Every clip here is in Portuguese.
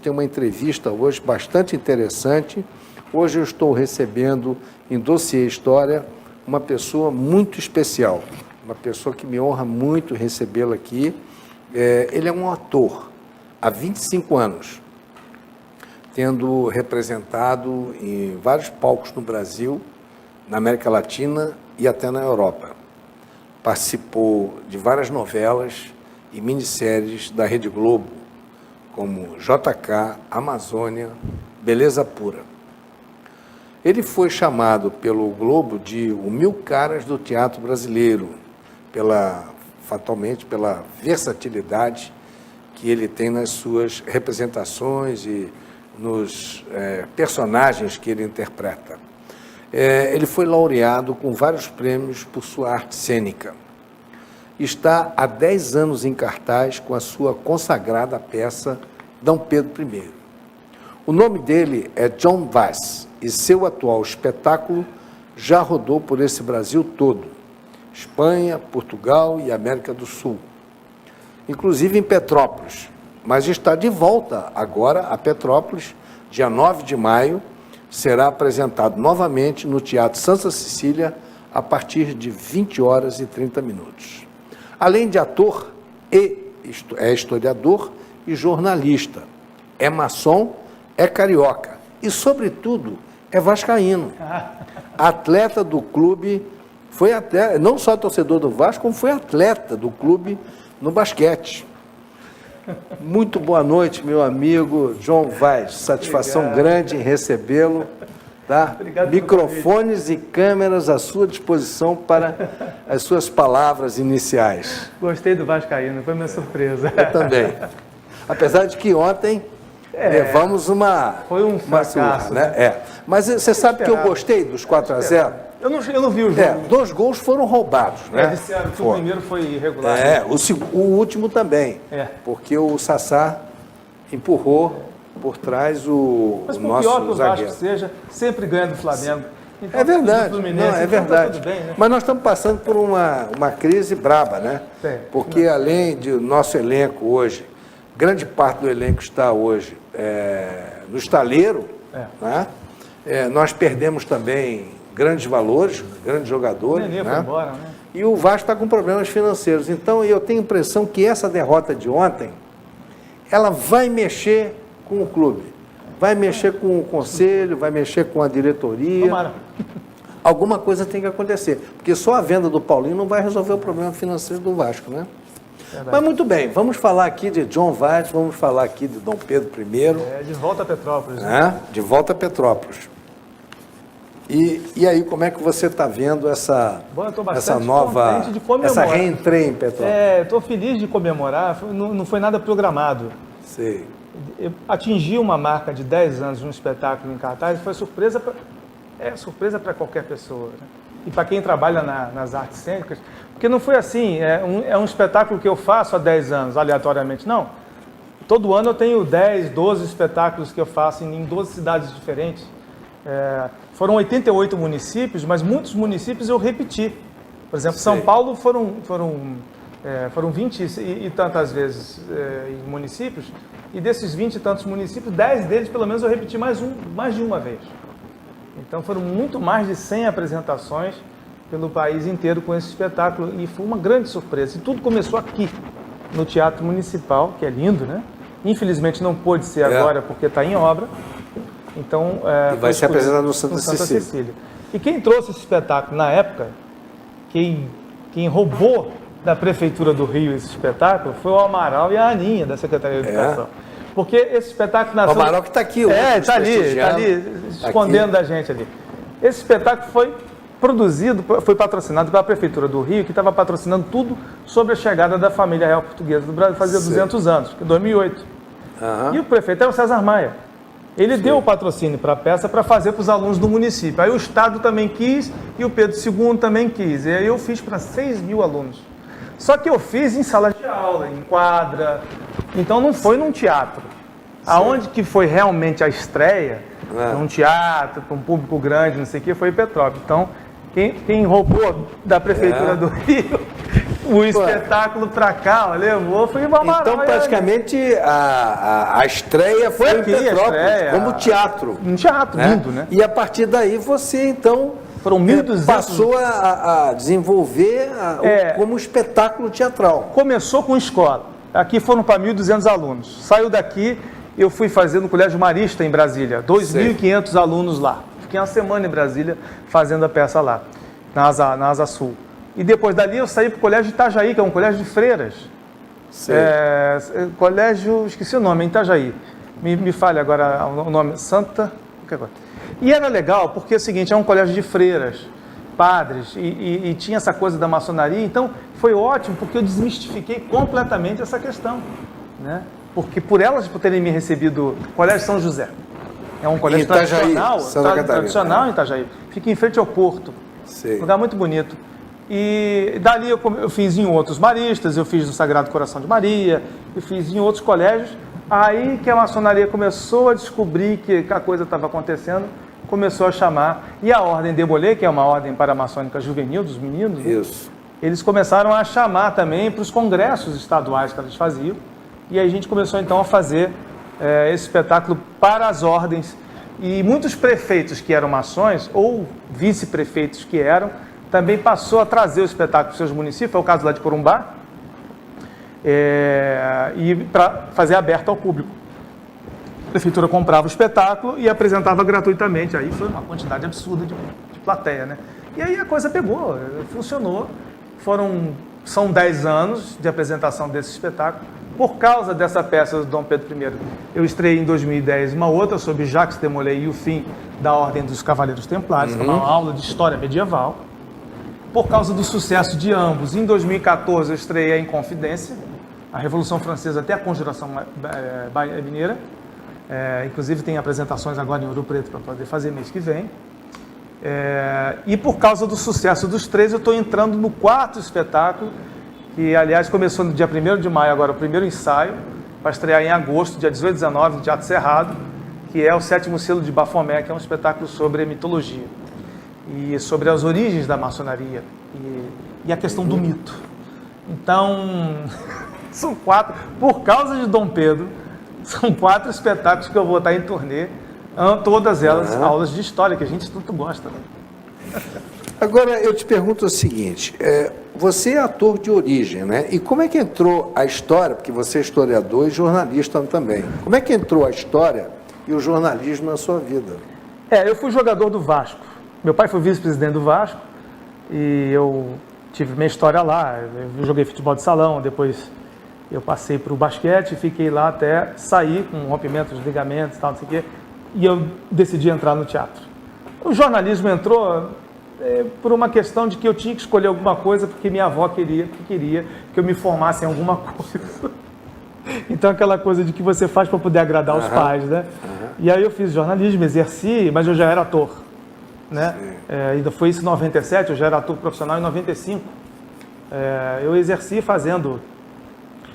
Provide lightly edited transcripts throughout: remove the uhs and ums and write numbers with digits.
ter uma entrevista hoje bastante interessante. Hoje eu estou recebendo em Dossiê História uma pessoa muito especial, uma pessoa que me honra muito recebê-la aqui. Ele é um ator há 25 anos, tendo representado em vários palcos no Brasil, na América Latina e até na Europa. Participou de várias novelas e minisséries da Rede Globo, como JK, Amazônia, Beleza Pura. Ele foi chamado pelo Globo de o Mil Caras do teatro brasileiro, fatalmente pela versatilidade que ele tem nas suas representações e nos personagens que ele interpreta. Ele foi laureado com vários prêmios por sua arte cênica. Está há 10 anos em cartaz com a sua consagrada peça D. Pedro I. O nome dele é John Vaz e seu atual espetáculo já rodou por esse Brasil todo, Espanha, Portugal e América do Sul, inclusive em Petrópolis, mas está de volta agora a Petrópolis, dia 9 de maio, será apresentado novamente no Teatro Santa Cecília a partir de 20 horas e 30 minutos. Além de ator, é historiador e jornalista, é maçom, é carioca e, sobretudo, é vascaíno. Atleta do clube, foi até, não só torcedor do Vasco, como foi atleta do clube no basquete. Muito boa noite, meu amigo John Vaz. Satisfação grande em recebê-lo. Tá? Microfones e câmeras à sua disposição para as suas palavras iniciais. Gostei do vascaíno, foi minha surpresa. Eu também. Apesar de que ontem levamos uma surra, né? Mas você sabe que eu gostei dos 4-0? Eu não vi o jogo. 2 gols foram roubados, né? Disseram que o primeiro foi irregular. O último também. Porque o Sassá empurrou por trás o Mas nosso pior que o zagueiro. Vasco seja, sempre ganha do Flamengo. Então, é verdade, é verdade. Tá tudo bem, né? Mas nós estamos passando por uma crise braba, né? Porque além de nosso elenco hoje, grande parte do elenco está hoje no estaleiro, né? Nós perdemos também grandes valores, grandes jogadores. O Nenê né? foi embora, né? E o Vasco está com problemas financeiros. Então, eu tenho a impressão que essa derrota de ontem, ela vai mexer com o clube, vai mexer com o conselho, vai mexer com a diretoria. Tomara. Alguma coisa tem que acontecer, porque só a venda do Paulinho não vai resolver o problema financeiro do Vasco, né? Verdade. Mas muito bem, vamos falar aqui de John Vaz, vamos falar aqui de D. Pedro I. De volta a Petrópolis. Né? De volta a Petrópolis. E aí, como é que você está vendo essa nova, essa reentrée em Petrópolis? Estou feliz de comemorar, não foi nada programado. Sei. Eu atingi uma marca de 10 anos de um espetáculo em cartaz e foi surpresa para qualquer pessoa. Né? E para quem trabalha nas artes cênicas, porque não foi assim, é um espetáculo que eu faço há 10 anos, aleatoriamente, não. Todo ano eu tenho 10, 12 espetáculos que eu faço em 12 cidades diferentes. Foram 88 municípios, mas muitos municípios eu repeti. Por exemplo, São Paulo foram 20 e tantas vezes em municípios, e desses 20 e tantos municípios, 10 deles pelo menos eu repeti mais de uma vez. Então foram muito mais de 100 apresentações pelo país inteiro com esse espetáculo, e foi uma grande surpresa. E tudo começou aqui, no Teatro Municipal, que é lindo, né? Infelizmente não pôde ser agora porque está em obra. Então, e vai ser apresentado no Santa Cecília. E quem trouxe esse espetáculo na época, quem roubou da Prefeitura do Rio esse espetáculo, foi o Amaral e a Aninha, da Secretaria de Educação. Porque esse espetáculo nasceu... O Amaral que está aqui. Está ali, escondendo da gente ali. Esse espetáculo foi patrocinado pela Prefeitura do Rio, que estava patrocinando tudo sobre a chegada da família real portuguesa do Brasil, fazia 200 anos, em 2008. E o prefeito era o César Maia. Ele deu o patrocínio para a peça para fazer para os alunos do município. Aí o Estado também quis e o Pedro II também quis. E aí eu fiz para 6 mil alunos. Só que eu fiz em sala de aula, em quadra. Então não foi num teatro. Aonde que foi realmente a estreia, num teatro, com um público grande, não sei o que, foi em Petrópolis. Então, quem roubou da Prefeitura do Rio o espetáculo para cá, levou, foi uma maravilha. Então, praticamente, a estreia foi aqui, em Petrópolis, como teatro. Um teatro, né? lindo, né? E a partir daí você, então, foram 1.200... passou a desenvolver como espetáculo teatral. Começou com escola. Aqui foram para 1.200 alunos. Saiu daqui, eu fui fazer no Colégio Marista, em Brasília. 2.500 alunos lá. Fiquei uma semana em Brasília fazendo a peça lá, na Asa Sul. E depois dali eu saí para o Colégio Itajaí, que é um colégio de freiras. Colégio, esqueci o nome, em Itajaí. Me falha agora o nome, Santa... E era legal porque é o seguinte, é um colégio de freiras, padres, e tinha essa coisa da maçonaria, então foi ótimo porque eu desmistifiquei completamente essa questão, né? Porque por elas terem me recebido, Colégio São José, é um colégio tradicional em Itajaí, fica em frente ao porto, um lugar muito bonito. E dali eu fiz em outros maristas, eu fiz no Sagrado Coração de Maria, eu fiz em outros colégios, aí que a maçonaria começou a descobrir que a coisa estava acontecendo, começou a chamar, e a Ordem de Bolé, que é uma ordem paramaçônica juvenil dos meninos, isso, eles começaram a chamar também para os congressos estaduais que eles faziam, e aí a gente começou então a fazer esse espetáculo para as ordens, e muitos prefeitos que eram maçons, ou vice-prefeitos que eram, também passou a trazer o espetáculo para os seus municípios, é o caso lá de Corumbá, e para fazer aberto ao público. A prefeitura comprava o espetáculo e apresentava gratuitamente. Aí foi uma quantidade absurda de plateia, né? E aí a coisa pegou, funcionou. São 10 anos de apresentação desse espetáculo. Por causa dessa peça do Dom Pedro I, eu estreiei em 2010 uma outra sobre Jacques de Molay e o fim da Ordem dos Cavaleiros Templários, uma aula de história medieval. Por causa do sucesso de ambos, em 2014 eu estreiei a Inconfidência, a Revolução Francesa até a Conjuração Mineira. Inclusive tem apresentações agora em Ouro Preto para poder fazer mês que vem. E por causa do sucesso dos três, eu estou entrando no 4º espetáculo, que aliás começou no dia 1º de maio, agora o primeiro ensaio, para estrear em agosto, dia 18 e 19, no Teatro Cerrado, que é o 7º Selo de Bafomé, que é um espetáculo sobre mitologia e sobre as origens da maçonaria e a questão do mito. Então, são 4, por causa de Dom Pedro, são 4 espetáculos que eu vou estar em turnê, todas elas aulas de história, que a gente tanto gosta. Né? Agora, eu te pergunto o seguinte, você é ator de origem, né? E como é que entrou a história, porque você é historiador e jornalista também, como é que entrou a história e o jornalismo na sua vida? Eu fui jogador do Vasco. Meu pai foi vice-presidente do Vasco e eu tive minha história lá. Eu joguei futebol de salão, depois eu passei para o basquete, fiquei lá até sair com rompimento de ligamentos e tal, não sei o quê, e eu decidi entrar no teatro. O jornalismo entrou por uma questão de que eu tinha que escolher alguma coisa porque minha avó queria que eu me formasse em alguma coisa. Então aquela coisa de que você faz para poder agradar os pais, né? E aí eu fiz jornalismo, exerci, mas eu já era ator, né? Ainda foi isso em 97, eu já era ator profissional em 95. Eu exerci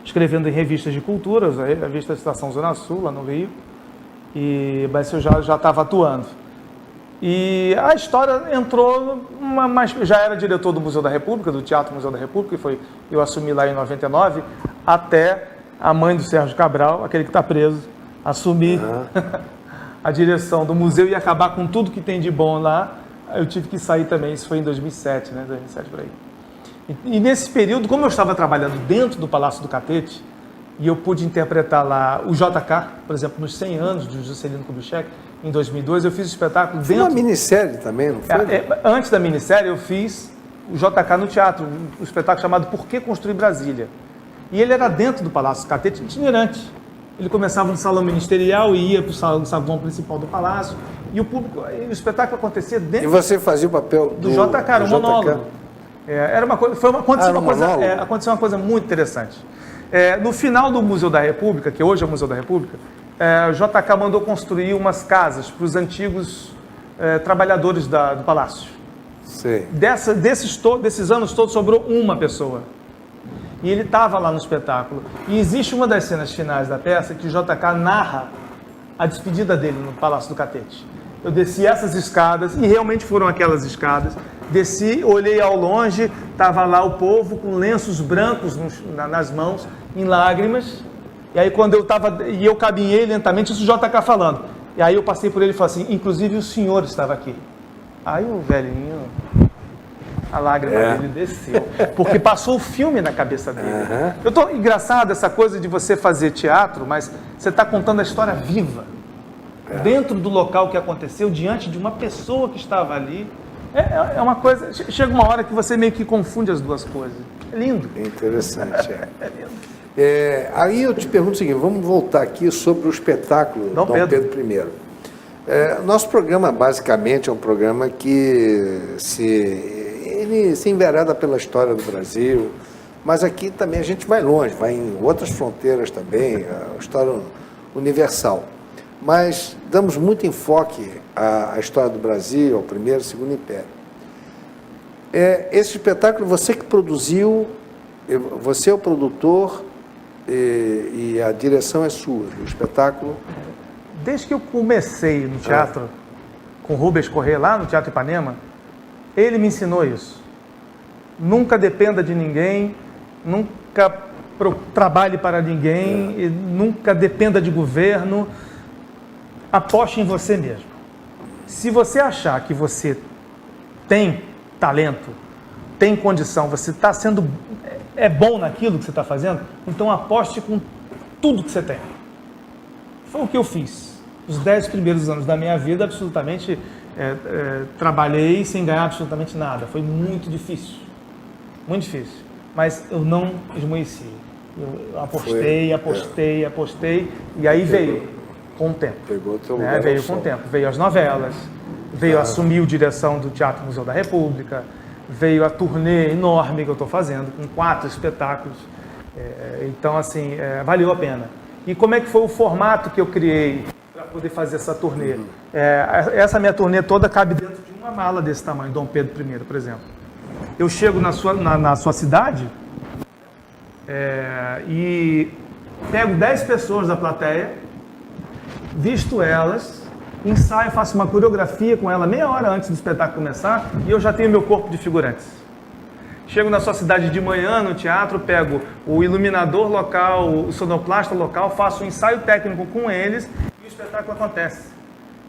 escrevendo em revistas de cultura, a revista Estação Zona Sul, lá no Rio, mas eu já estava atuando. E a história entrou, mas já era diretor do Museu da República, do Teatro Museu da República, eu assumi lá em 99, até a mãe do Sérgio Cabral, aquele que está preso, assumir a direção do museu e acabar com tudo que tem de bom lá. Eu tive que sair também, isso foi em 2007, né? 2007 por aí. E nesse período, como eu estava trabalhando dentro do Palácio do Catete, e eu pude interpretar lá o JK, por exemplo, nos 100 anos de Juscelino Kubitschek, em 2002, eu fiz o espetáculo dentro... Foi uma minissérie também, não foi? Antes da minissérie, eu fiz o JK no teatro, um espetáculo chamado Por que Construir Brasília? E ele era dentro do Palácio do Catete, itinerante. Ele começava no salão ministerial e ia para o saguão principal do palácio, e o espetáculo acontecia dentro... E você fazia o papel do JK, era um monólogo. Era uma coisa, aconteceu uma coisa muito interessante. No final do Museu da República, que hoje é o Museu da República, o JK mandou construir umas casas para os antigos trabalhadores do palácio. Sim. Desses anos todos sobrou uma pessoa. E ele estava lá no espetáculo. E existe uma das cenas finais da peça que o JK narra a despedida dele no Palácio do Catete. Eu desci essas escadas, e realmente foram aquelas escadas, Desci, olhei ao longe, estava lá o povo com lenços brancos nas mãos, em lágrimas. E aí quando eu caminhei lentamente, isso o JK falando. E aí eu passei por ele e falei assim, inclusive o senhor estava aqui. Aí o velhinho, a lágrima dele desceu, porque passou o filme na cabeça dele. Engraçado essa coisa de você fazer teatro, mas você está contando a história viva. Dentro do local que aconteceu, diante de uma pessoa que estava ali. É uma coisa, chega uma hora que você meio que confunde as duas coisas. É lindo. É interessante, É lindo. Aí eu te pergunto o seguinte, vamos voltar aqui sobre o espetáculo Dom Pedro I. Nosso programa, basicamente, é um programa que ele se envereda pela história do Brasil, mas aqui também a gente vai longe, vai em outras fronteiras também, a história universal. Mas damos muito enfoque à história do Brasil, ao Primeiro e Segundo Império. Esse espetáculo, você que produziu, você é o produtor e a direção é sua, o espetáculo. Desde que eu comecei no teatro, com Rubens Corrêa, lá no Teatro Ipanema, ele me ensinou isso. Nunca dependa de ninguém, nunca trabalhe para ninguém, e nunca dependa de governo. Aposte em você mesmo. Se você achar que você tem talento, tem condição, você está sendo bom naquilo que você está fazendo, então aposte com tudo que você tem. Foi o que eu fiz. Os 10 primeiros anos da minha vida, absolutamente, trabalhei sem ganhar absolutamente nada. Foi muito difícil. Muito difícil. Mas eu não esmoeci. Eu apostei, e aí veio. Com o tempo. Pegou o teu lugar. Veio com o tempo. Veio as novelas, veio assumir a direção do Teatro Museu da República, veio a turnê enorme que eu estou fazendo, com 4 espetáculos. Então, assim, valeu a pena. E como é que foi o formato que eu criei para poder fazer essa turnê? Essa minha turnê toda cabe dentro de uma mala desse tamanho, Dom Pedro I, por exemplo. Eu chego na sua cidade e pego 10 pessoas da plateia, visto elas, ensaio, faço uma coreografia com ela meia hora antes do espetáculo começar e eu já tenho meu corpo de figurantes. Chego na sua cidade de manhã no teatro, pego o iluminador local, o sonoplasta local, faço um ensaio técnico com eles e o espetáculo acontece.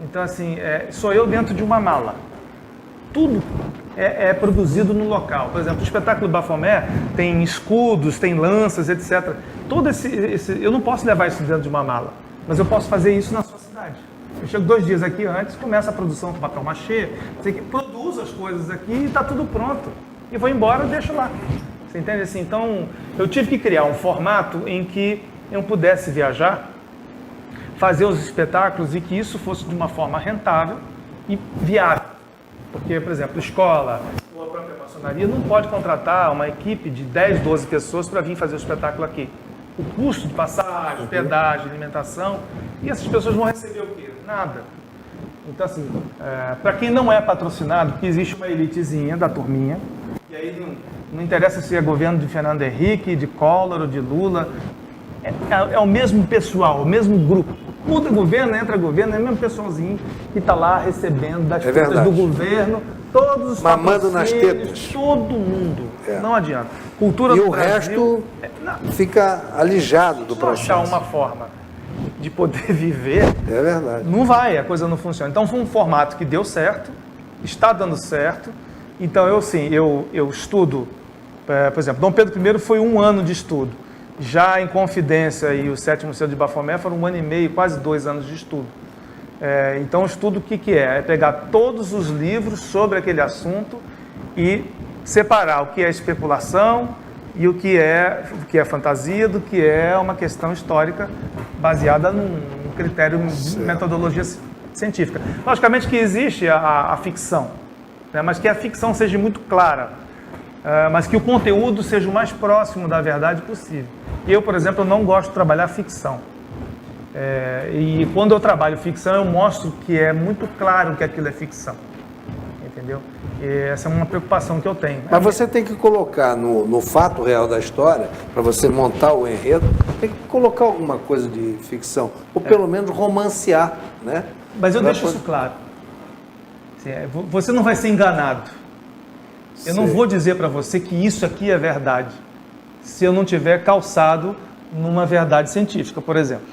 Então, assim, sou eu dentro de uma mala. Tudo é produzido no local. Por exemplo, o espetáculo Bafomé tem escudos, tem lanças, etc. Todo eu não posso levar isso dentro de uma mala. Mas eu posso fazer isso na sua cidade. Eu chego 2 dias aqui antes, começa a produção com papel machê, produzo as coisas aqui e está tudo pronto. E vou embora e deixo lá. Você entende assim? Então, eu tive que criar um formato em que eu pudesse viajar, fazer os espetáculos e que isso fosse de uma forma rentável e viável. Porque, por exemplo, escola ou a própria maçonaria não pode contratar uma equipe de 10, 12 pessoas para vir fazer o espetáculo aqui. O custo de passagem, hospedagem, alimentação, e essas pessoas vão receber o quê? Nada. Então, assim, para quem não é patrocinado, porque existe uma elitezinha da turminha, e aí não interessa se é governo de Fernando Henrique, de Collor ou de Lula, é o mesmo pessoal, o mesmo grupo. Muda governo, entra governo, é o mesmo pessoalzinho que está lá recebendo das coisas do governo, todos os mamando nas tetas. Todo mundo. Não adianta. Cultura e do o Brasil, resto fica alijado do processo. Achar uma forma de poder viver, é verdade. Não vai, a coisa não funciona. Então foi um formato que deu certo, está dando certo. Então eu estudo, por exemplo, Dom Pedro I foi 1 ano de estudo. Já em Confidência e o 7º Museu de Bafomé foram 1 ano e meio, quase 2 anos de estudo. Então o estudo o que é? É pegar todos os livros sobre aquele assunto e separar o que é especulação e o que é fantasia do que é uma questão histórica baseada num critério de metodologia científica. Logicamente que existe a ficção, né? Mas que a ficção seja muito clara, mas que o conteúdo seja o mais próximo da verdade possível. Eu, por exemplo, não gosto de trabalhar ficção. E quando eu trabalho ficção, eu mostro que é muito claro que aquilo é ficção. Entendeu? E essa é uma preocupação que eu tenho. Mas você tem que colocar no fato real da história, para você montar o enredo, tem que colocar alguma coisa de ficção, ou pelo menos romancear, né? Mas eu deixo isso claro. Você não vai ser enganado. Eu não vou dizer para você que isso aqui é verdade, se eu não tiver calçado numa verdade científica, por exemplo.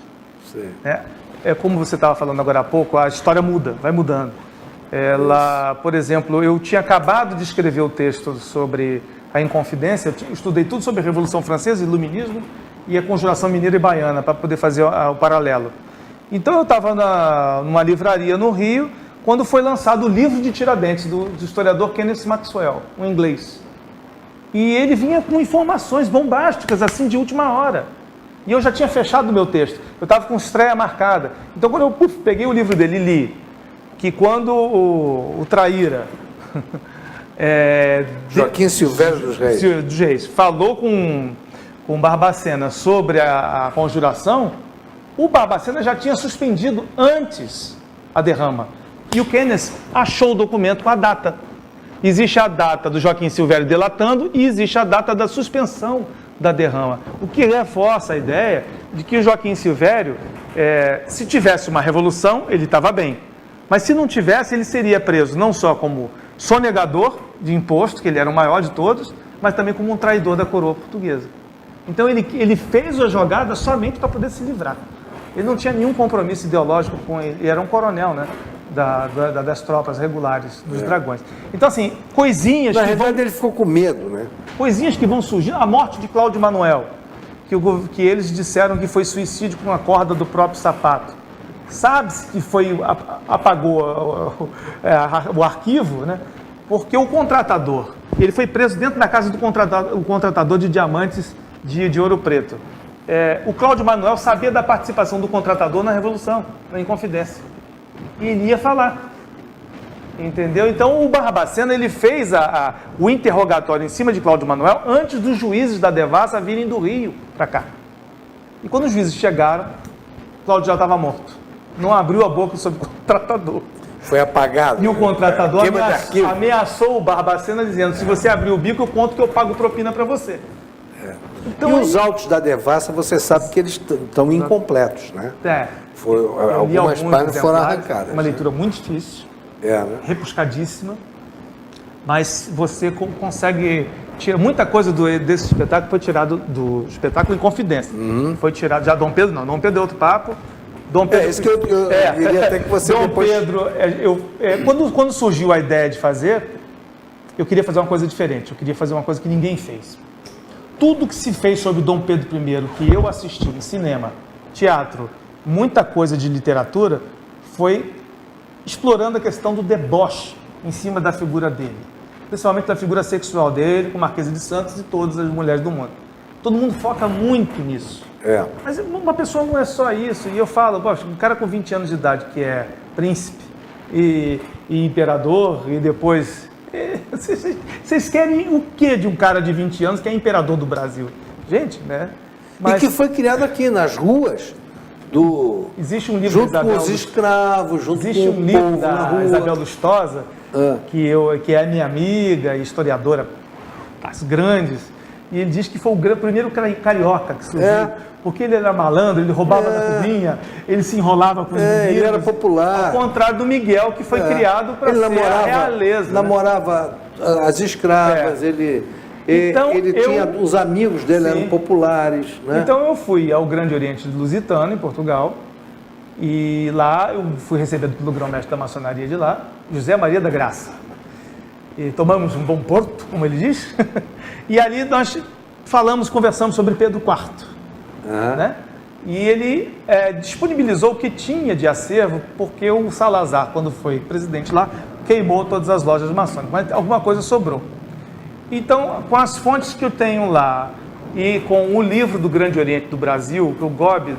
É como você estava falando agora há pouco, a história muda, vai mudando. Por exemplo, eu tinha acabado de escrever o texto sobre a Inconfidência, eu estudei tudo sobre a Revolução Francesa, Iluminismo e a Conjuração Mineira e Baiana, para poder fazer o paralelo. Então eu estava numa livraria no Rio, quando foi lançado o livro de Tiradentes, do historiador Kenneth Maxwell, um inglês. E ele vinha com informações bombásticas, assim, de última hora. E eu já tinha fechado o meu texto, eu estava com estreia marcada. Então, quando eu peguei o livro dele e li, que quando o Traíra... Joaquim Silvério dos Reis. Falou com Barbacena sobre a conjuração, o Barbacena já tinha suspendido antes a derrama. E o Keynes achou o documento com a data. Existe a data do Joaquim Silvério delatando e existe a data da suspensão da derrama. O que reforça a ideia de que o Joaquim Silvério, se tivesse uma revolução, ele estava bem. Mas se não tivesse, ele seria preso não só como sonegador de imposto, que ele era o maior de todos, mas também como um traidor da coroa portuguesa. Então ele fez a jogada somente para poder se livrar. Ele não tinha nenhum compromisso ideológico com ele, ele era um coronel, né? Das tropas regulares, dos dragões. Então, assim, coisinhas... Na verdade, ele ficou com medo, né? Coisinhas que vão surgindo. A morte de Cláudio Manuel, que eles disseram que foi suicídio com a corda do próprio sapato. Sabe-se que apagou o arquivo, né? Porque o contratador, ele foi preso dentro da casa do contratador de diamantes de Ouro Preto. O Cláudio Manuel sabia da participação do contratador na Revolução, na Inconfidência. E ele ia falar, entendeu? Então o Barbacena, ele fez o interrogatório em cima de Cláudio Manuel antes dos juízes da Devassa virem do Rio para cá. E quando os juízes chegaram, Cláudio já estava morto. Não abriu a boca sobre o contratador. Foi apagado. E o contratador ameaçou o Barbacena dizendo, se você abrir o bico, eu conto que eu pago propina para você. Então, e os autos da Devassa, você sabe que eles estão incompletos, né? Algumas páginas foram arrancadas. Uma leitura muito difícil, né? Rebuscadíssima, mas você consegue tirar muita coisa desse espetáculo, foi tirado do espetáculo Inconfidência. Foi tirado, já Dom Pedro não, Dom Pedro é outro papo. Dom Pedro, isso que eu queria até que você Dom depois... Pedro, quando surgiu a ideia de fazer, eu queria fazer uma coisa diferente, eu queria fazer uma coisa que ninguém fez. Tudo que se fez sobre Dom Pedro I, que eu assisti em cinema, teatro, muita coisa de literatura, foi explorando a questão do deboche em cima da figura dele. Principalmente da figura sexual dele, com Marquesa de Santos e todas as mulheres do mundo. Todo mundo foca muito nisso. Mas uma pessoa não é só isso. E eu falo, poxa, um cara com 20 anos de idade que é príncipe e imperador e depois... Vocês querem o que de um cara de 20 anos que é imperador do Brasil? Gente, né? E que foi criado aqui nas ruas do... Existe um livro junto com os escravos, junto existe com um livro povo na da rua. Isabel Lustosa, que é minha amiga, historiadora das grandes, e ele diz que foi o primeiro carioca que surgiu, porque ele era malandro, ele roubava na cozinha, ele se enrolava com os meninos. Ele era popular. Ao contrário do Miguel, que foi criado para ser a realeza. Namorava as escravas, ele tinha os amigos dele, eram populares. Né? Então eu fui ao Grande Oriente Lusitano, em Portugal, e lá eu fui recebido pelo grão-mestre da maçonaria de lá, José Maria da Graça. E tomamos um bom porto, como ele diz, e ali nós conversamos sobre Pedro IV. Né? E ele disponibilizou o que tinha de acervo, porque o Salazar, quando foi presidente lá, queimou todas as lojas maçônicas, mas alguma coisa sobrou. Então, com as fontes que eu tenho lá e com o livro do Grande Oriente do Brasil, que o Gobi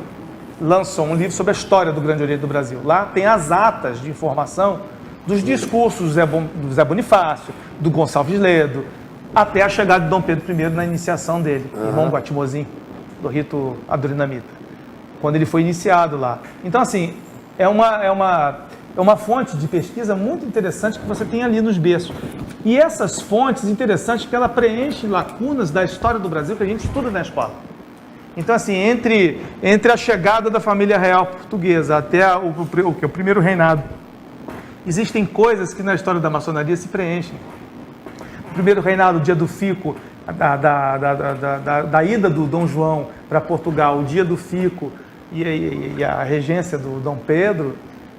lançou um livro sobre a história do Grande Oriente do Brasil, lá tem as atas de informação dos discursos do Zé Bonifácio, do Gonçalves Ledo, até a chegada de Dom Pedro I na iniciação dele, irmão Guatimozin, do rito adorinamita, quando ele foi iniciado lá. Então, assim, é uma fonte de pesquisa muito interessante que você tem ali nos berços. E essas fontes interessantes que ela preenche lacunas da história do Brasil que a gente estuda na escola. Então, assim, entre a chegada da família real portuguesa até o primeiro reinado, existem coisas que na história da maçonaria se preenchem. primeiro reinado, o dia do fico, da ida do Dom João para Portugal, o dia do fico e a regência do Dom Pedro,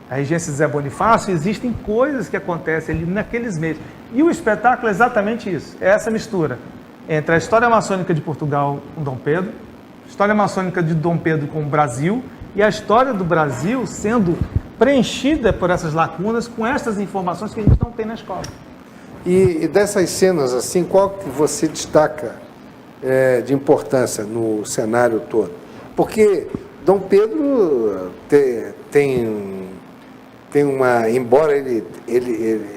a regência de Zé Bonifácio, existem coisas que acontecem ali naqueles meses. E o espetáculo é exatamente isso, é essa mistura entre a história maçônica de Portugal com Dom Pedro, a história maçônica de Dom Pedro com o Brasil e a história do Brasil sendo preenchida por essas lacunas com essas informações que a gente não tem na escola. E dessas cenas, assim, qual que você destaca de importância no cenário todo? Porque Dom Pedro tem uma, embora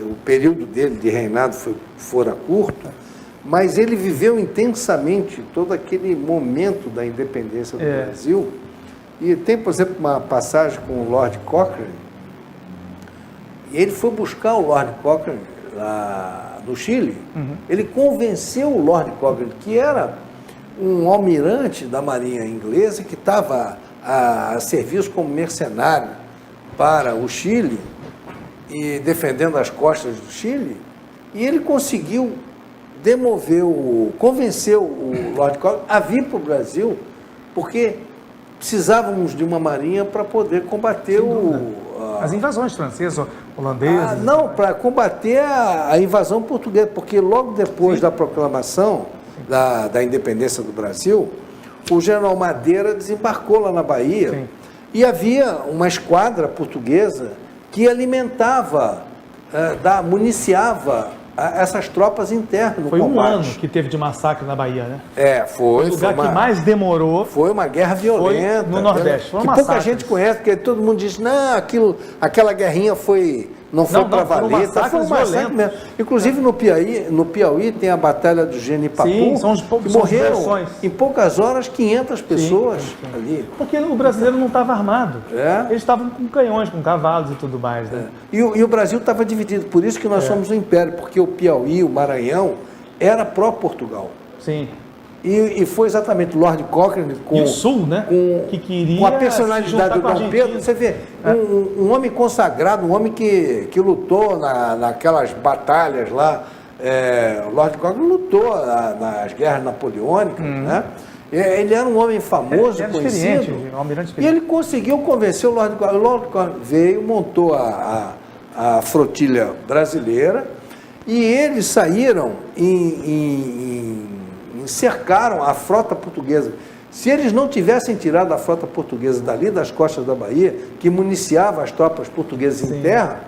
o período dele de reinado fora curto, mas ele viveu intensamente todo aquele momento da independência do Brasil. E tem, por exemplo, uma passagem com o Lord Cochrane, e ele foi buscar o Lord Cochrane lá no Chile. Ele convenceu o Lord Cochrane, que era um almirante da Marinha Inglesa, que estava a serviço como mercenário para o Chile, e defendendo as costas do Chile, e ele conseguiu convencer o Lord Cochrane a vir para o Brasil, porque precisávamos de uma marinha para poder combater as invasões francesas, holandesas. Não, para combater a invasão portuguesa, porque logo depois da proclamação da independência do Brasil, o general Madeira desembarcou lá na Bahia. E havia uma esquadra portuguesa que alimentava, municiava essas tropas internas no combate. Foi um ano que teve de massacre na Bahia, né? Foi. O lugar que mais demorou. Foi uma guerra violenta. Foi no Nordeste. Que pouca gente conhece, porque todo mundo diz, não, aquela guerrinha não foi para valer. Foi um massacre mesmo. Inclusive no Piauí tem a Batalha do Genipapu, que morreram em poucas horas 500 pessoas ali. Porque o brasileiro não estava armado. Eles estavam com canhões, com cavalos e tudo mais. Né? E o Brasil estava dividido, por isso que nós somos um império, porque o Piauí, o Maranhão, era pró-Portugal. Sim. E foi exatamente o Lord Cochrane e o Sul, né? Que queria com a personalidade do Dom Pedro. Você vê, um homem consagrado, um homem que lutou naquelas batalhas lá. O Lord Cochrane lutou nas guerras napoleônicas, né? Ele era um homem famoso, conhecido. Um almirante experiente. E ele conseguiu convencer o Lord Cochrane. O Lord Cochrane veio, montou a flotilha brasileira e eles saíram cercaram a frota portuguesa. Se eles não tivessem tirado a frota portuguesa dali das costas da Bahia, que municiava as tropas portuguesas em terra,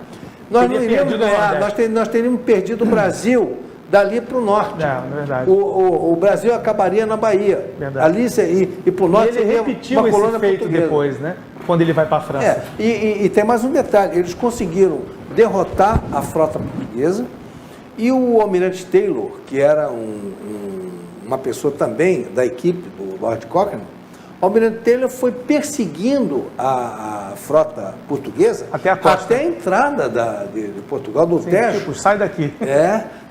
nós não iríamos ganhar, nós teríamos perdido o Brasil dali para o norte. Verdade. O Brasil acabaria na Bahia. Verdade. Ali e para o norte ele repetiu uma colônia esse feito portuguesa. Depois, né? Quando ele vai para a França. E tem mais um detalhe, eles conseguiram derrotar a frota portuguesa e o almirante Taylor, que era uma pessoa também da equipe do Lord Cochrane, o almirante Taylor foi perseguindo a frota portuguesa até a costa, até a entrada de Portugal, do Tejo. Tipo, sai daqui.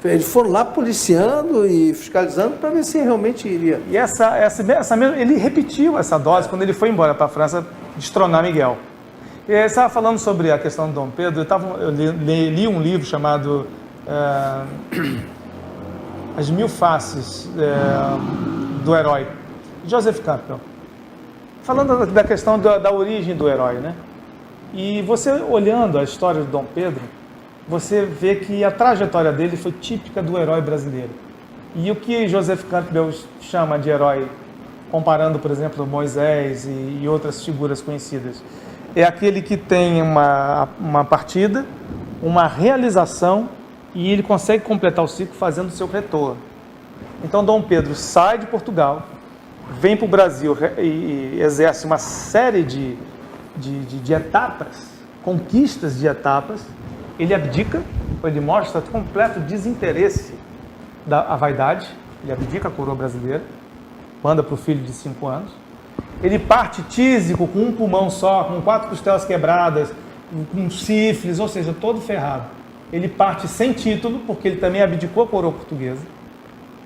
Eles foram lá policiando e fiscalizando para ver se realmente iria. E essa mesmo, ele repetiu essa dose quando ele foi embora para a França destronar Miguel. E aí, você estava falando sobre a questão do Dom Pedro, eu li um livro chamado As Mil Faces do Herói, Joseph Campbell, falando da questão da origem do herói, né? E você olhando a história de Dom Pedro, você vê que a trajetória dele foi típica do herói brasileiro. E o que Joseph Campbell chama de herói, comparando, por exemplo, Moisés e outras figuras conhecidas, é aquele que tem uma partida, uma realização, e ele consegue completar o ciclo fazendo o seu retorno. Então, Dom Pedro sai de Portugal, vem para o Brasil e exerce uma série de etapas, conquistas de etapas. Ele abdica, ele mostra completo desinteresse da vaidade, ele abdica a coroa brasileira, manda para o filho de 5 anos. Ele parte tísico, com um pulmão só, com 4 costelas quebradas, com sífilis, ou seja, todo ferrado. Ele parte sem título, porque ele também abdicou a coroa portuguesa.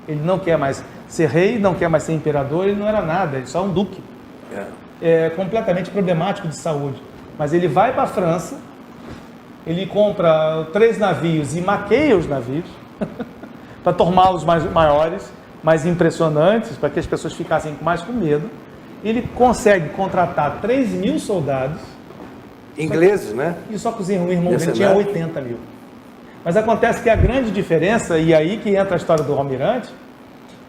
Ele não quer mais ser rei, não quer mais ser imperador, ele não era nada, ele só é um duque. É completamente problemático de saúde. Mas ele vai para a França, ele compra 3 navios e maqueia os navios, para torná-los mais maiores, mais impressionantes, para que as pessoas ficassem mais com medo. Ele consegue contratar 3.000 soldados. Ingleses, né? E só que o irmão dele tinha 80 mil. Mas acontece que a grande diferença, e aí que entra a história do almirante,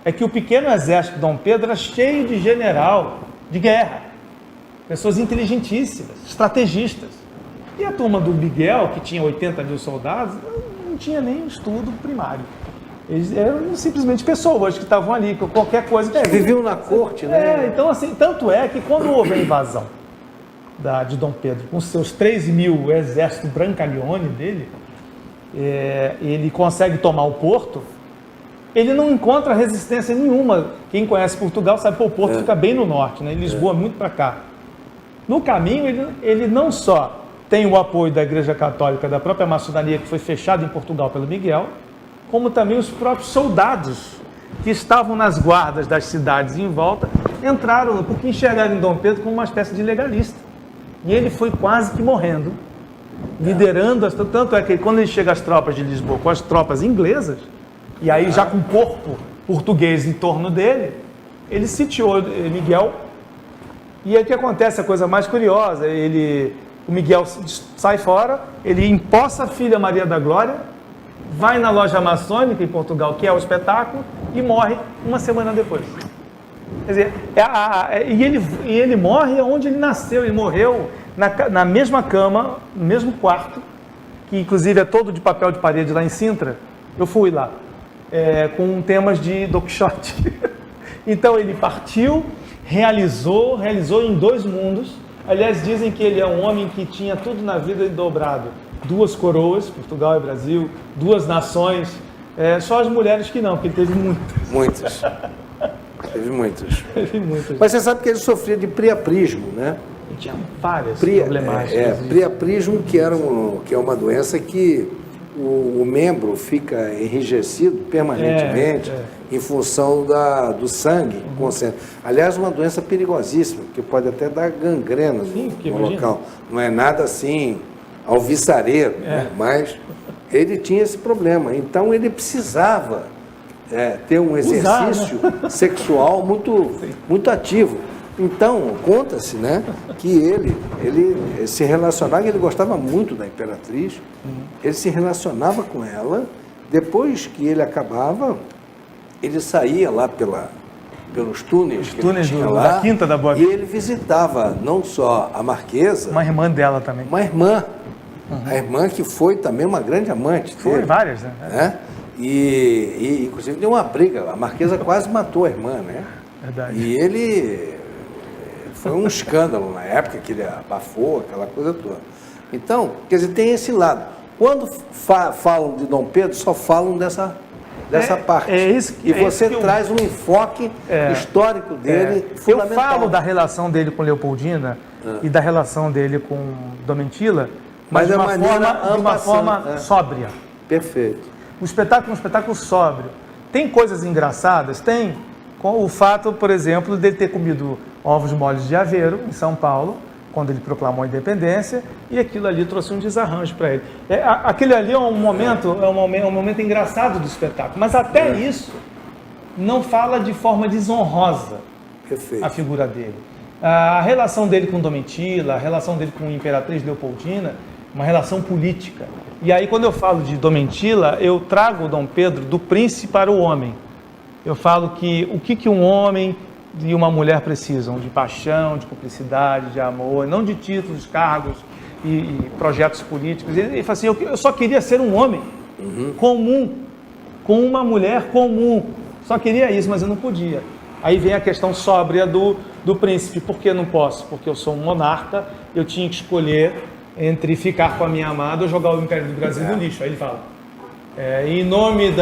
é que o pequeno exército de Dom Pedro era cheio de general de guerra, pessoas inteligentíssimas, estrategistas. E a turma do Miguel, que tinha 80 mil soldados, não tinha nem estudo primário. Eles eram simplesmente pessoas que estavam ali, com qualquer coisa. Viviam na corte, né? Então, assim, tanto é que quando houve a invasão de Dom Pedro, com seus 3.000 exército brancaleone dele, ele consegue tomar o Porto. Ele não encontra resistência nenhuma. Quem conhece Portugal sabe que o Porto fica bem no norte, né? Lisboa muito para cá. No caminho, ele não só tem o apoio da Igreja Católica, da própria maçonaria, que foi fechada em Portugal pelo Miguel, como também os próprios soldados que estavam nas guardas das cidades em volta, entraram, porque enxergaram em Dom Pedro como uma espécie de legalista. E ele foi quase que morrendo, liderando, tanto é que quando ele chega às tropas de Lisboa, com as tropas inglesas, e aí já com o corpo português em torno dele, ele sitiou Miguel. E aí o que acontece, a coisa mais curiosa, o Miguel sai fora, ele empossa a filha Maria da Glória, vai na loja maçônica em Portugal, que é o espetáculo, e morre uma semana depois. Quer dizer, ele morre onde ele nasceu, ele morreu na mesma cama, no mesmo quarto, que inclusive é todo de papel de parede lá em Sintra. Eu fui lá, com temas de Don Quixote. Então ele partiu, realizou em 2 mundos. Aliás, dizem que ele é um homem que tinha tudo na vida dobrado. 2 coroas, Portugal e Brasil, 2 nações. Só as mulheres que não, porque ele teve muitas. Muitas. Teve muitas. Teve muitas. Mas você sabe que ele sofria de priaprismo, né? Ele tinha várias problemáticas. Priaprismo, que é uma doença que o membro fica enrijecido permanentemente em função do sangue. Aliás, uma doença perigosíssima, que pode até dar gangrena no local. Não é nada assim alvissareiro, né? Mas ele tinha esse problema. Então ele precisava ter um exercício sexual muito ativo. Então, conta-se, né, que ele se relacionava, ele gostava muito da Imperatriz, ele se relacionava com ela, depois que ele acabava, ele saía lá pelos túneis que ele tinha lá, da Quinta da Boa e ele visitava não só a Marquesa, uma irmã dela também. Uma irmã, a irmã que foi também uma grande amante dele. Foi várias, né? E inclusive deu uma briga, a Marquesa quase matou a irmã, né? Verdade. E ele... Foi um escândalo na época, que ele abafou, aquela coisa toda. Então, quer dizer, tem esse lado. Quando falam de Dom Pedro, só falam dessa parte. E você traz um enfoque histórico dele fundamental. Eu falo da relação dele com Leopoldina e da relação dele com Domitila, mas de uma forma sóbria. Perfeito. O espetáculo é um espetáculo sóbrio. Tem coisas engraçadas? Tem. Com o fato, por exemplo, dele ter comido ovos moles de Aveiro, em São Paulo, quando ele proclamou a independência, e aquilo ali trouxe um desarranjo para ele. Aquele ali é um momento engraçado do espetáculo, mas até isso não fala de forma desonrosa. Perfeito. A figura dele. A relação dele com Domitila, a relação dele com a Imperatriz Leopoldina, uma relação política. E aí, quando eu falo de Domitila, eu trago o Dom Pedro do príncipe para o homem. Eu falo que o que um homem e uma mulher precisam? De paixão, de cumplicidade, de amor, não de títulos, cargos e projetos políticos. Ele fala assim, eu só queria ser um homem comum, com uma mulher comum. Só queria isso, mas eu não podia. Aí vem a questão sóbria do príncipe. Por que não posso? Porque eu sou um monarca, eu tinha que escolher entre ficar com a minha amada ou jogar o Império do Brasil no lixo. Aí ele fala... em nome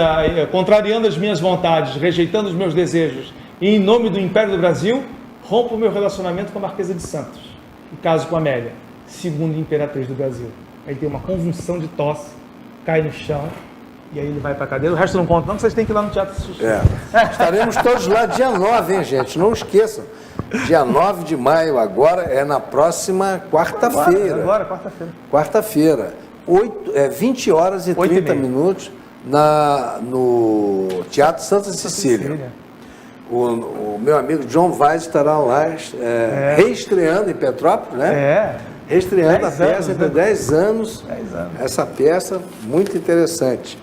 contrariando as minhas vontades, rejeitando os meus desejos, e em nome do Império do Brasil, rompo o meu relacionamento com a Marquesa de Santos, e caso com a Amélia, segunda Imperatriz do Brasil. Aí tem uma convulsão de tosse, cai no chão, e aí ele vai para a cadeira. O resto não conta não, que vocês têm que ir lá no Teatro assistir. Estaremos todos lá dia 9, hein, gente? Não esqueçam. Dia 9 de maio, agora é na próxima quarta-feira. Agora, quarta-feira. Quarta-feira. 20 horas e 30 minutos, no Teatro Santa Cecília. O meu amigo John Vaz estará lá reestreando em Petrópolis, né? Reestreando a peça, tem 10 anos. Essa peça, muito interessante.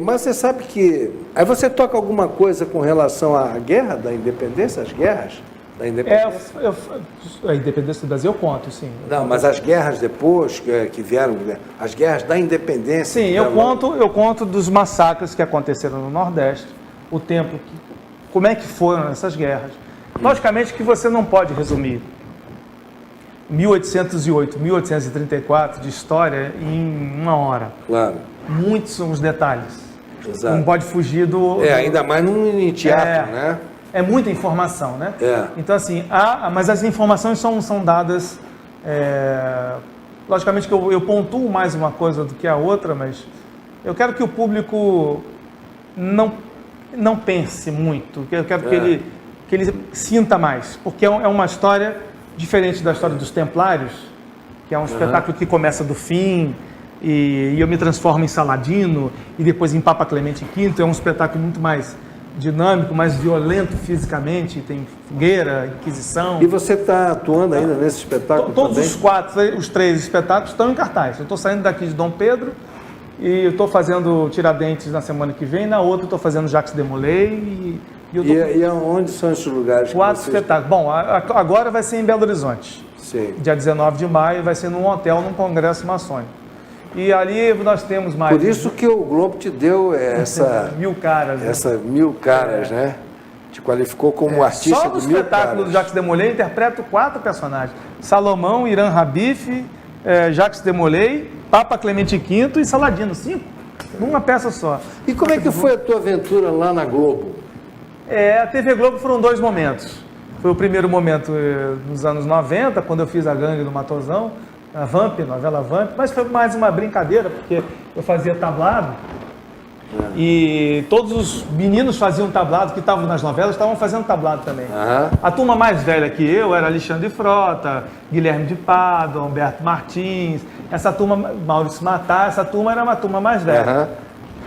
Mas você sabe que... Aí você toca alguma coisa com relação à guerra da independência, as guerras da independência? A independência do Brasil eu conto, sim. Não, mas as guerras depois que vieram, as guerras da independência... Sim, eu conto dos massacres que aconteceram no Nordeste, o tempo, como é que foram essas guerras. Logicamente que você não pode resumir 1808, 1834 de história em uma hora. Claro. Muitos são os detalhes. Exato. Não pode fugir do... ainda mais num teatro, né? É muita informação, né? Então, assim, mas as informações são dadas... logicamente que eu pontuo mais uma coisa do que a outra, mas eu quero que o público não pense muito. Eu quero que ele sinta mais, porque é uma história diferente da história dos Templários, que é um espetáculo que começa do fim, e eu me transformo em Saladino, e depois em Papa Clemente V. É um espetáculo muito mais dinâmico, mais violento fisicamente, tem fogueira, Inquisição. E você está atuando ainda nesse espetáculo Todos também? os 3 espetáculos estão em cartaz. Eu estou saindo daqui de Dom Pedro, e eu estou fazendo Tiradentes na semana que vem, na outra eu estou fazendo Jacques de Molay. E aonde são esses lugares? 4 espetáculos. Bom, agora vai ser em Belo Horizonte. Sim. Dia 19 de maio, vai ser num hotel, num congresso maçônico. E ali nós temos mais... Por isso que o Globo te deu essa... 1000 caras. Essa 1000 caras, né? Te qualificou como artista só do no espetáculo do Jacques de Molay, interpreto 4 personagens. Salomão, Irã Rabif, Jacques de Molay, Papa Clemente V e Saladino. 5, numa peça só. E como é que foi a tua aventura lá na Globo? A TV Globo foram 2 momentos. Foi o primeiro momento nos anos 90, quando eu fiz a Gangue do Matosão, a Vamp, novela Vamp, mas foi mais uma brincadeira, porque eu fazia tablado, e todos os meninos faziam tablado, que estavam nas novelas, estavam fazendo tablado também. A turma mais velha que eu era Alexandre Frota, Guilherme de Pádua, Humberto Martins, essa turma, Maurício Matar, essa turma era uma turma mais velha.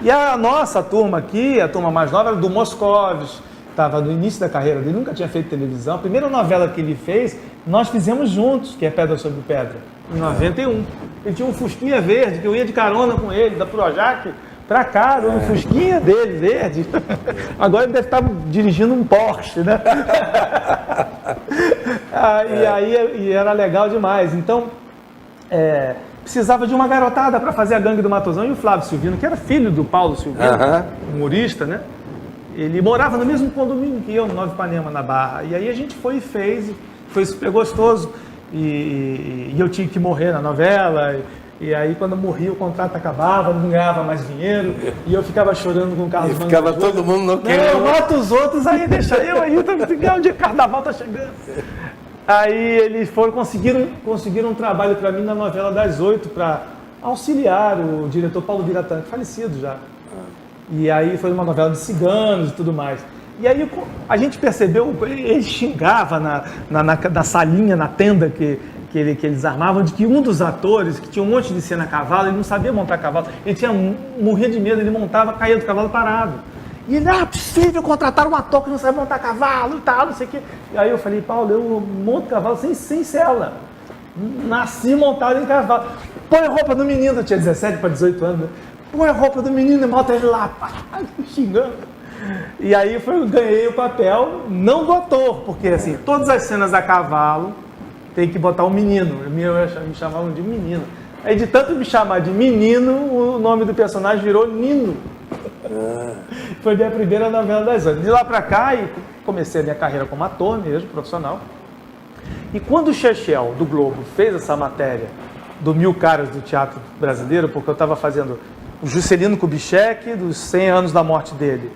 E a nossa turma aqui, a turma mais nova, era do Moscovis, estava no início da carreira dele, nunca tinha feito televisão. A primeira novela que ele fez, nós fizemos juntos, que é Pedra sobre Pedra, em 91. Ele tinha um Fusquinha verde, que eu ia de carona com ele, da Projac para cá, no Fusquinha dele, verde. Agora ele deve estar dirigindo um Porsche, né? E era legal demais. Então, precisava de uma garotada para fazer a Gangue do Matosão, e o Flávio Silvino, que era filho do Paulo Silvino, humorista, né? Ele morava no mesmo condomínio que eu, no Nova Ipanema, na Barra. E aí a gente foi e fez, foi super gostoso. E eu tinha que morrer na novela. E aí quando eu morria o contrato acabava, não ganhava mais dinheiro. E eu ficava chorando com o Carlos Manga. Ficava todo mundo no quê? Não, eu mato os outros, aí deixa eu aí, um dia carnaval tá chegando. Aí eles conseguiram um trabalho para mim na novela das 8 para auxiliar o diretor Paulo Biratã, falecido já. E aí foi uma novela de ciganos e tudo mais. E aí a gente percebeu, ele xingava na salinha, na tenda que eles armavam, de que um dos atores, que tinha um monte de cena a cavalo, ele não sabia montar cavalo, ele morria de medo, ele montava, caía do cavalo parado. E ele, é possível contratar um ator que não sabe montar cavalo e tal, não sei o quê. E aí eu falei, Paulo, eu monto cavalo sem sela. Nasci montado em cavalo. Põe a roupa do menino, eu tinha 17 para 18 anos, né? Põe a roupa do menino e bota ele lá, xingando. E aí ganhei o papel, não do ator, porque assim, todas as cenas a cavalo tem que botar um menino. Me chamavam de menino. Aí de tanto me chamar de menino, o nome do personagem virou Nino. Foi minha primeira novela das 8. De lá pra cá, e comecei a minha carreira como ator mesmo, profissional. E quando o Chechel, do Globo, fez essa matéria do 1000 caras do teatro brasileiro, porque eu estava fazendo o Juscelino Kubitschek, dos 100 anos da morte dele,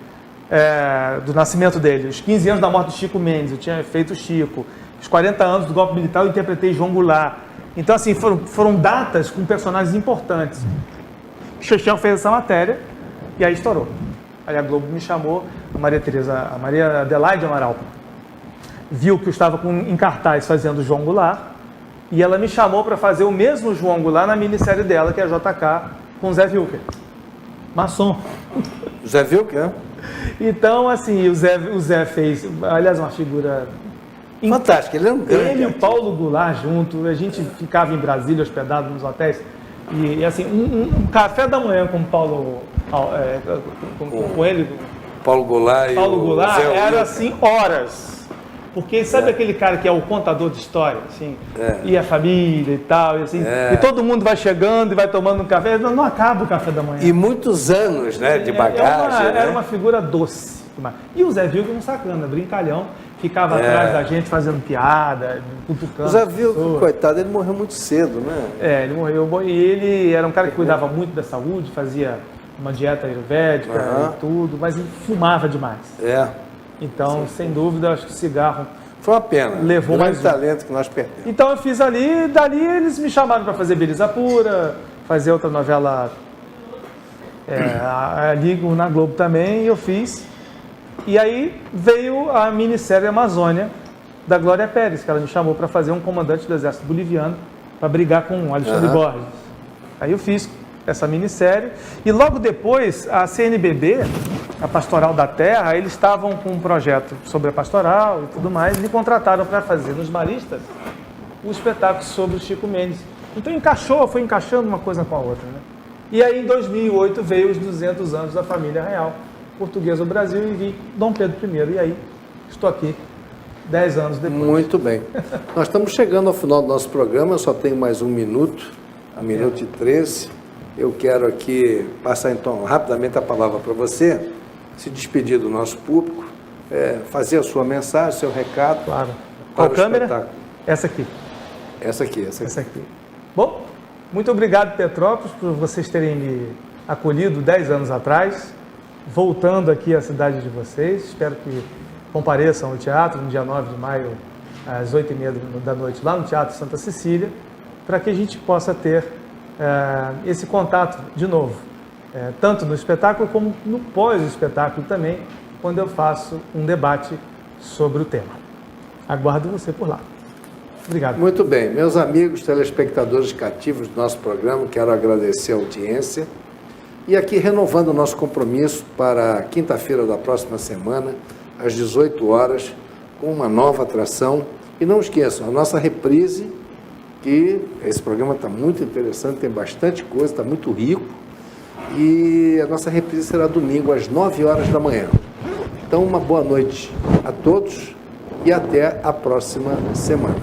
do nascimento dele, os 15 anos da morte do Chico Mendes, eu tinha feito o Chico, os 40 anos do golpe militar, eu interpretei João Goulart. Então, assim, foram datas com personagens importantes. O Chechel fez essa matéria e aí estourou. Aí a Globo me chamou, a Maria Adelaide Amaral, viu que eu estava em cartaz fazendo João Goulart, e ela me chamou para fazer o mesmo João Goulart na minissérie dela, que é a JK, com Zé Wilker. Maçom. Zé Wilker? Então, assim, o Zé fez, aliás, uma figura fantástico, ele é um grande. Ele e o Paulo Goulart junto, a gente ficava em Brasília, hospedado nos hotéis, e assim, um café da manhã com o Paulo, com ele, Paulo Goulart era assim, horas. Porque sabe aquele cara que é o contador de história, assim, e a família e tal, e assim, e todo mundo vai chegando e vai tomando um café, não acaba o café da manhã. E muitos anos, né, de bagagem. Era uma figura doce. E o Zé Wilker um sacana, brincalhão, ficava atrás da gente fazendo piada, cutucando. O Zé Wilker, coitado, ele morreu muito cedo, né? Ele morreu. E ele era um cara que cuidava muito da saúde, fazia uma dieta ayurvédica e tudo, mas ele fumava demais. Então, sem dúvida, acho que o cigarro foi uma pena. Levou mais talento que nós perdemos. Então eu fiz ali, dali eles me chamaram para fazer Beleza Pura, fazer outra novela ali na Globo também, e eu fiz. E aí veio a minissérie Amazônia, da Glória Pérez, que ela me chamou para fazer um comandante do exército boliviano, para brigar com o Alexandre Borges. Aí eu fiz essa minissérie, e logo depois a CNBB, a Pastoral da Terra, eles estavam com um projeto sobre a pastoral e tudo mais, e me contrataram para fazer nos Maristas o espetáculo sobre o Chico Mendes. Então foi encaixando uma coisa com a outra, né? E aí em 2008 veio os 200 anos da família real portuguesa do Brasil e vi Dom Pedro I, e aí estou aqui 10 anos depois. Muito bem. Nós estamos chegando ao final do nosso programa, eu só tenho mais 1 minuto, 1 minuto e 13. Eu quero aqui passar então rapidamente a palavra para você, se despedir do nosso público, fazer a sua mensagem, seu recado. Claro. Qual câmera? Espetáculo. Essa aqui. Essa aqui. Bom, muito obrigado, Petrópolis, por vocês terem me acolhido 10 anos atrás, voltando aqui à cidade de vocês. Espero que compareçam ao teatro no dia 9 de maio, às 8h30 da noite, lá no Teatro Santa Cecília, para que a gente possa ter esse contato de novo, tanto no espetáculo como no pós-espetáculo também, quando eu faço um debate sobre o tema. Aguardo você por lá. Obrigado. Muito bem. Meus amigos telespectadores cativos do nosso programa, quero agradecer a audiência e aqui renovando o nosso compromisso para quinta-feira da próxima semana, às 18 horas, com uma nova atração. E não esqueçam, a nossa reprise, que esse programa está muito interessante, tem bastante coisa, está muito rico, e a nossa reprise será domingo às 9 horas da manhã. Então, uma boa noite a todos e até a próxima semana.